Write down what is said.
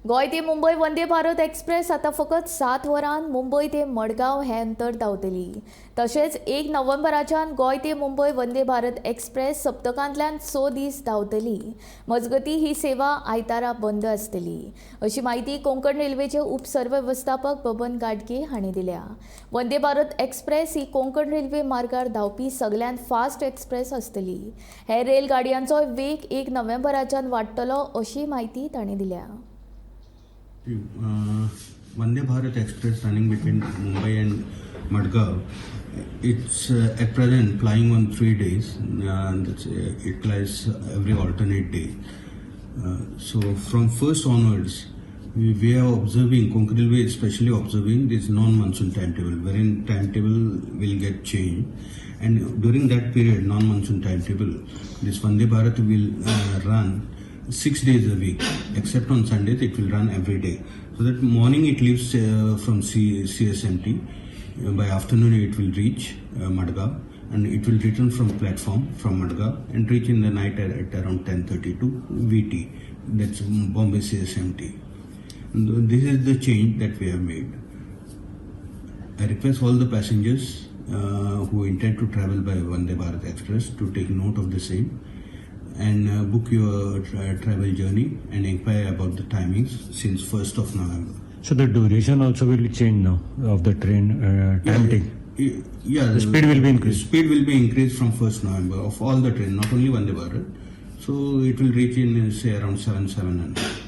गोय ते मुंबय वंदे भारत एक्सप्रेस आता फकत 7 वरांत मुंबय ते मडगांव हे अंतर धांवतली. तशेंच 1 नोव्हेंबराच्यान गोय ते मुंबय वंदे भारत एक्सप्रेस सप्तकांतल्यान 6 दीस धांवतली. मजगतीं ही सेवा आयतारा बंद आसतली अशी माहिती कोंकण रेल्वेचे उपसरवेवस्थापक बबन गाडगे हांणी दिल्या. वंदे भारत एक्सप्रेस ही कोंकण रेल्वे मार्गार धांवपी सगळ्यांत फास्ट एक्सप्रेस आसतली. हेर रेल गाडयांचो वेग 1 नोव्हेंबराच्यान वाडटलो अशी माहिती तांणी दिल्या. Vande Bharat Express running between Mumbai and Madgaon. It's at present flying on 3 days. It flies every alternate day. So from first onwards, we are observing, Konkan Railway is especially observing this non-monsoon timetable, wherein timetable will get changed. And during that period, non-monsoon timetable, this Vande Bharat will run 6 days a week, except on Sundays it will run every day. So that morning it leaves from CSMT, by afternoon it will reach Madgaon, and it will return from platform from Madgaon and reach in the night at around 10:30 to VT, that's Bombay CSMT. And this is the change that we have made. I request all the passengers who intend to travel by Vande Bharat Express to take note of the same and book your travel journey and inquire about the timings since 1st of November. So the duration also will change now of the train timing? Yeah. The speed will be increased? Speed will be increased from 1st November of all the train, not only Vande Bharat. So it will reach in say around 700.